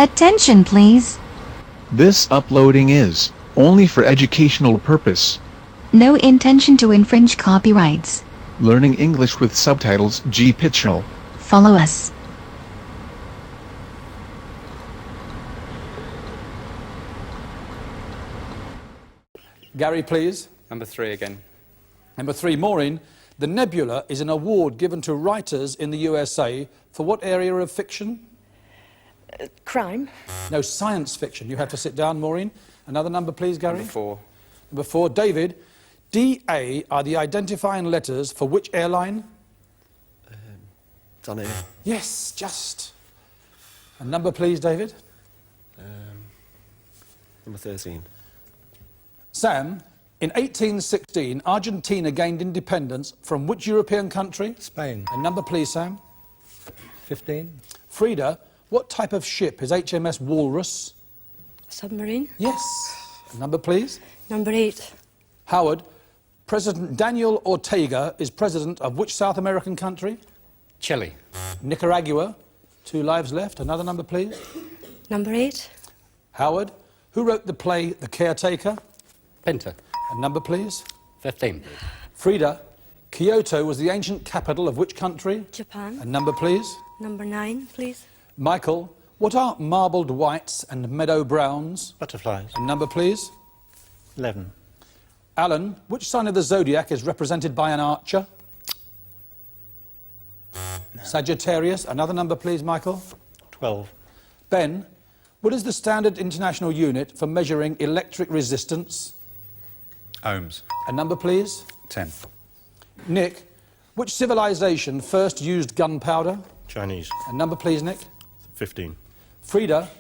Attention, please. This uploading is only for educational purpose. No intention to infringe copyrights. Learning English with Subtitles GPITRAL. Follow us. Gary, please. Number 3 again. Number 3, Maureen. The Nebula is an award given to writers in the USA for what area of fiction? Crime. No, science fiction. You have to sit down, Maureen. Another number, please, Gary. Number 4. Number 4, David. DA are the identifying letters for which airline? Done it. Yes, just. A number, please, David. Number 13. Sam, in 1816, Argentina gained independence from which European country? Spain. A number, please, Sam. 15. Frida, what type of ship is HMS Walrus? Submarine. Yes. A number, please. Number 8. Howard, President Daniel Ortega is president of which South American country? Chile. Nicaragua. 2 lives left. Another number, please. Number 8. Howard, who wrote the play The Caretaker? Pinter. A number, please. 15. Frida, Kyoto was the ancient capital of which country? Japan. A number, please. Number 9, please. Michael, what are marbled whites and meadow browns? Butterflies. A number, please. 11. Alan, which sign of the zodiac is represented by an archer? Sagittarius. Another number, please, Michael. 12. Ben, what is the standard international unit for measuring electric resistance? Ohms. A number, please. 10. Nick, which civilization first used gunpowder? Chinese. A number, please, Nick. 15. Frida,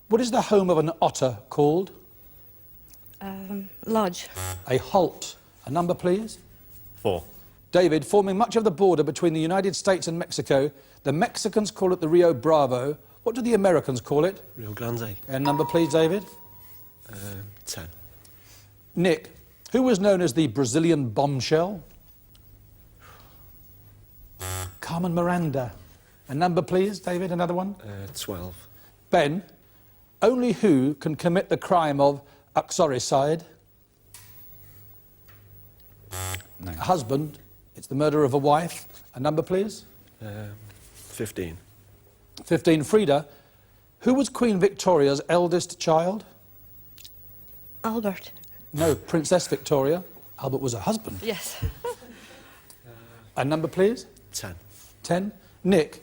what is the home of an otter called? Lodge. A holt. A number, please. 4. David, forming much of the border between the United States and Mexico, the Mexicans call it the Rio Bravo. What do the Americans call it? Rio Grande. A number, please, David. 10. Nick, who was known as the Brazilian bombshell? Carmen Miranda. A number, please, David. Another one. 12. Ben, only who can commit the crime of uxoricide? No. A husband. It's the murder of a wife. A number, please. 15. 15. Frida, who was Queen Victoria's eldest child? Albert. No, Princess Victoria. Albert was her husband. Yes. A number, please. 10. 10. Nick,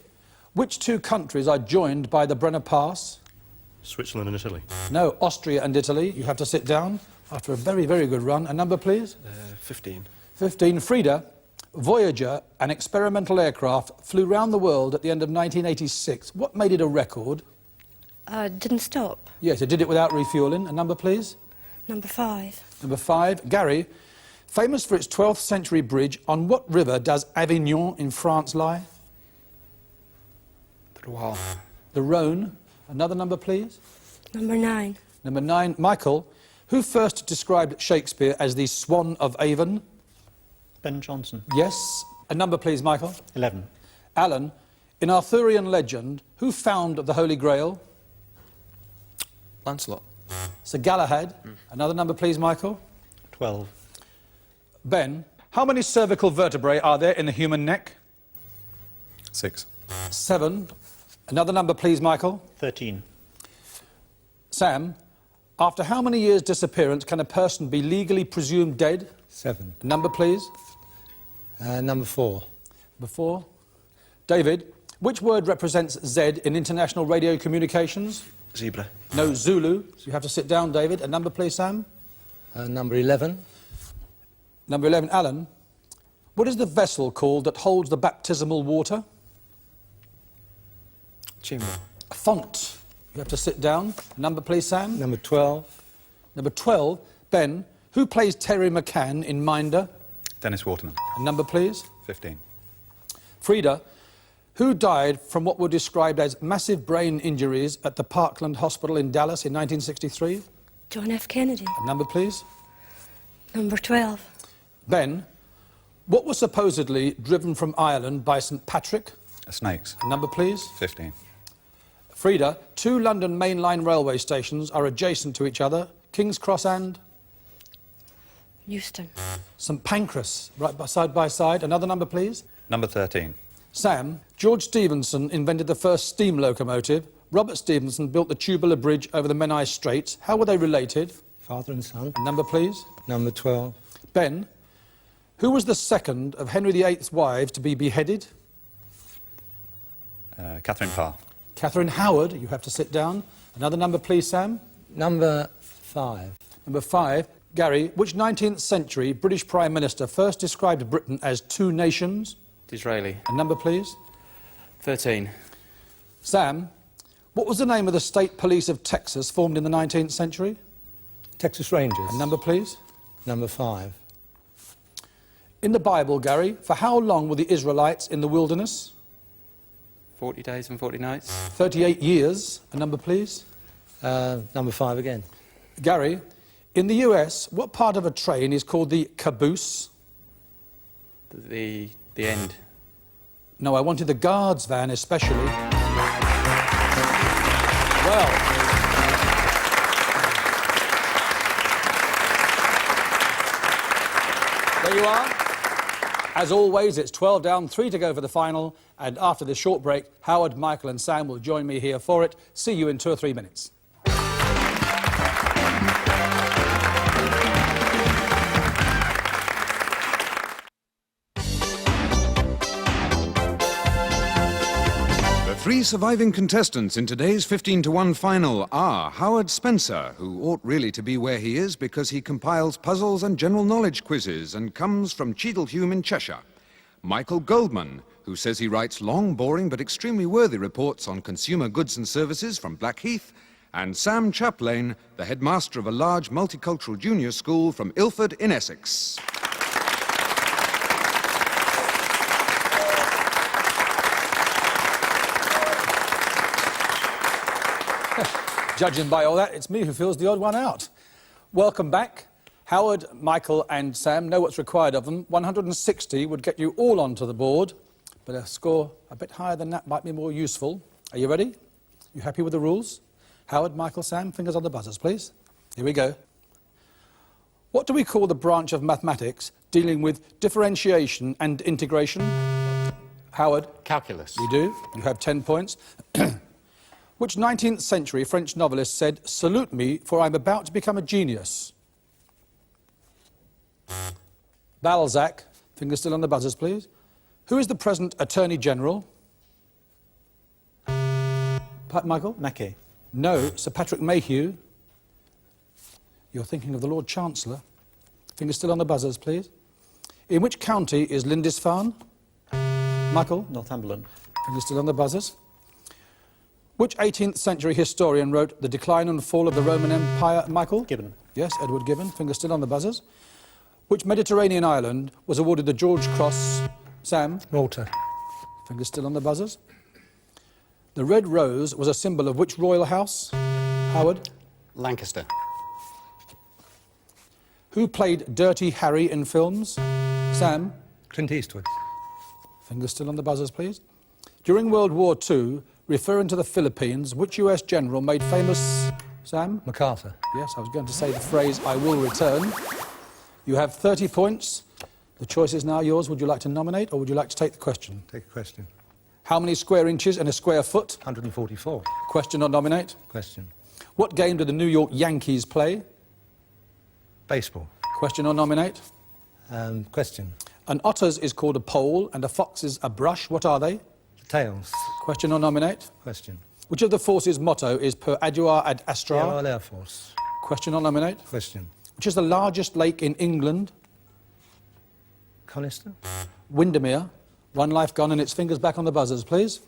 which 2 countries are joined by the Brenner Pass? Switzerland and Italy. No, Austria and Italy. You have to sit down after a very, very good run. A number, please. 15. 15. Frida, Voyager, an experimental aircraft, flew round the world at the end of 1986. What made it a record? Didn't stop. Yes, it did it without refueling. A number, please. Number 5. Number 5. Gary, famous for its 12th century bridge, on what river does Avignon in France lie? The Loire. The Rhone. Another number, please. Number 9. Number 9. Michael, who first described Shakespeare as the Swan of Avon? Ben Jonson. Yes. A number, please, Michael. 11. Alan, in Arthurian legend, who found the Holy Grail? Lancelot. Sir Galahad. Another number, please, Michael. 12. Ben, how many cervical vertebrae are there in the human neck? 6. 7. Another number, please, Michael. 13. Sam, after how many years' disappearance can a person be legally presumed dead? 7. Number, please. Number 4. Before. David, which word represents Z in international radio communications? Zebra. No, Zulu. You have to sit down, David. A number, please, Sam. Number 11. Number 11, Alan. What is the vessel called that holds the baptismal water? Chamber. A font. You have to sit down. A number, please, Sam. Number 12. Number 12, Ben. Who plays Terry McCann in Minder? Dennis Waterman. A number, please. 15. Frida, who died from what were described as massive brain injuries at the Parkland Hospital in Dallas in 1963? John F. Kennedy. A number, please. Number 12. Ben, what was supposedly driven from Ireland by St. Patrick? Snakes. A number, please. 15. Frida, two London mainline railway stations are adjacent to each other, King's Cross and Euston. St Pancras, right side by side. Another number, please. Number 13. Sam, George Stephenson invented the first steam locomotive. Robert Stephenson built the Tubular Bridge over the Menai Straits. How were they related? Father and son. Number, please. Number 12. Ben, who was the second of Henry VIII's wives to be beheaded? Catherine Parr. Catherine Howard, you have to sit down. Another number, please, Sam. Number 5. Number 5. Gary, which 19th century British Prime Minister first described Britain as two nations? Disraeli. A number, please. 13. Sam, what was the name of the state police of Texas formed in the 19th century? Texas Rangers. A number, please. Number 5. In the Bible, Gary, for how long were the Israelites in the wilderness? 40 days and 40 nights. 38 years. A number, please. Number 5 again. Gary, in the US, what part of a train is called the caboose? The end. No, I wanted the guard's van especially. Well. There you are. As always, it's 12 down, 3 to go for the final. And after this short break, Howard, Michael and Sam will join me here for it. See you in 2 or 3 minutes. The 3 surviving contestants in today's 15-to-1 final are Howard Spencer, who ought really to be where he is because he compiles puzzles and general knowledge quizzes and comes from Cheadlehulme in Cheshire. Michael Goldman, who says he writes long, boring but extremely worthy reports on consumer goods and services from Blackheath. And Sam Chaplain, the headmaster of a large multicultural junior school from Ilford in Essex. Judging by all that, it's me who feels the odd one out. Welcome back. Howard, Michael and Sam know what's required of them. 160 would get you all onto the board, but a score a bit higher than that might be more useful. Are you ready? You happy with the rules? Howard, Michael, Sam, fingers on the buzzers, please. Here we go. What do we call the branch of mathematics dealing with differentiation and integration? Howard? Calculus. You do. You have 10 points. Which 19th century French novelist said, "Salute me, for I'm about to become a genius"? Balzac. Fingers still on the buzzers, please. Who is the present Attorney General? Michael? Mackey. No, Sir Patrick Mayhew. You're thinking of the Lord Chancellor. Fingers still on the buzzers, please. In which county is Lindisfarne? Michael? Northumberland. Fingers still on the buzzers. Which 18th century historian wrote The Decline and Fall of the Roman Empire? Michael? Gibbon. Yes, Edward Gibbon. Fingers still on the buzzers. Which Mediterranean island was awarded the George Cross? Sam? Malta. Fingers still on the buzzers. The red rose was a symbol of which royal house? Howard? Lancaster. Who played Dirty Harry in films? Sam? Clint Eastwood. Fingers still on the buzzers, please. During World War II, referring to the Philippines, which US general made famous... Sam? MacArthur. Yes, I was going to say the phrase, "I will return." You have 30 points. The choice is now yours. Would you like to nominate or would you like to take the question? Take a question. How many square inches in a square foot? 144. Question or nominate? Question. What game do the New York Yankees play? Baseball. Question or nominate? Question. An otter's is called a pole and a fox's a brush. What are they? Tails. Question or nominate? Question. Which of the forces' motto is per adua ad astra? Royal Air Force. Question or nominate? Question. Which is the largest lake in England? Coniston. Windermere. One life gone and its fingers back on the buzzers, please.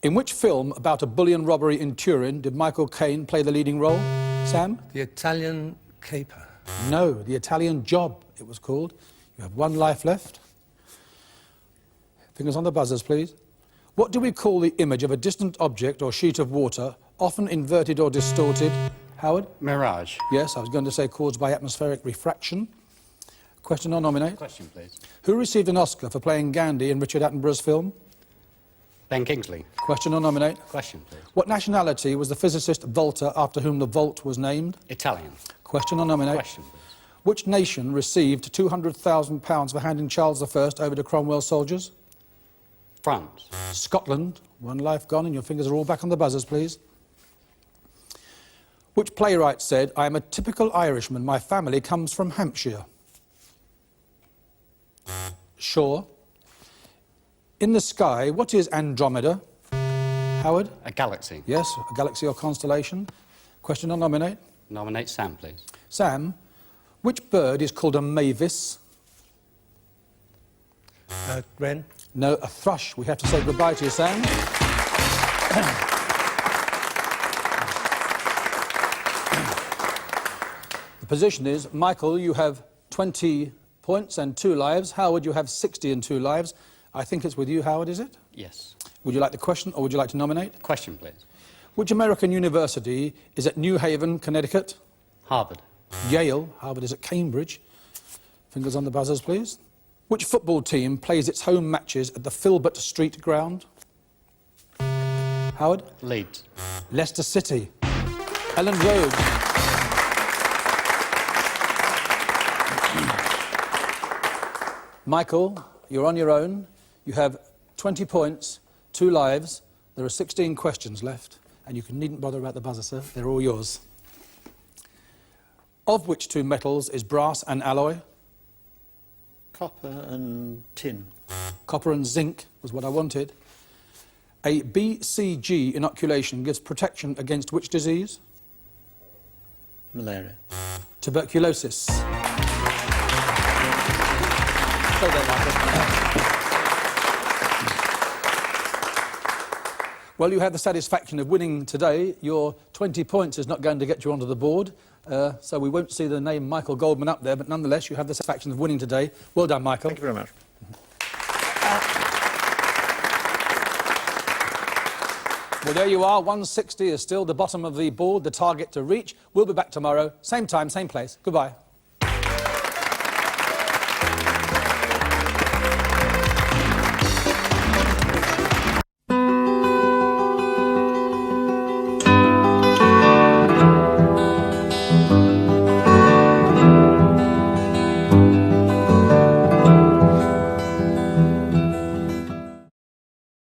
In which film about a bullion robbery in Turin did Michael Caine play the leading role? Sam? The Italian Caper. No, The Italian Job, it was called. You have one life left. Fingers on the buzzers, please. What do we call the image of a distant object or sheet of water, often inverted or distorted? Howard? Mirage. Yes, I was going to say caused by atmospheric refraction. Question or nominate? Question, please. Who received an Oscar for playing Gandhi in Richard Attenborough's film? Ben Kingsley. Question or nominate? Question, please. What nationality was the physicist Volta after whom the vault was named? Italian. Question or nominate? Question, please. Which nation received £200,000 for handing Charles I over to Cromwell's soldiers? France. Scotland. One life gone and your fingers are all back on the buzzers, please. Which playwright said, I am a typical Irishman, my family comes from Hampshire? Shaw. In the sky, what is Andromeda? Howard? A galaxy. Yes, a galaxy or constellation. Question or nominate? Nominate Sam, please. Sam, which bird is called a mavis? Wren. No, a thrush. We have to say goodbye to you, Sam. The position is, Michael, you have 20 points and 2 lives. Howard, you have 60 and 2 lives. I think it's with you, Howard, is it? Yes. Would you like the question or would you like to nominate? Question, please. Which American university is at New Haven, Connecticut? Harvard. Yale. Harvard is at Cambridge. Fingers on the buzzers, please. Which football team plays its home matches at the Filbert Street ground? Howard? Leeds. Leicester City. Ellen Rhodes. Michael, you're on your own. You have 20 points, 2 lives. There are 16 questions left, and you needn't bother about the buzzer, sir. They're all yours. Of which 2 metals is brass and alloy? Copper and tin. Copper and zinc was what I wanted. A BCG inoculation gives protection against which disease? Malaria. Tuberculosis. Well done, Michael. Well, you had the satisfaction of winning today. Your 20 points is not going to get you onto the board, so we won't see the name Michael Goldman up there, but nonetheless, you have the satisfaction of winning today. Well done, Michael. Thank you very much. Well, there you are. 160 is still the bottom of the board, the target to reach. We'll be back tomorrow, same time, same place. Goodbye.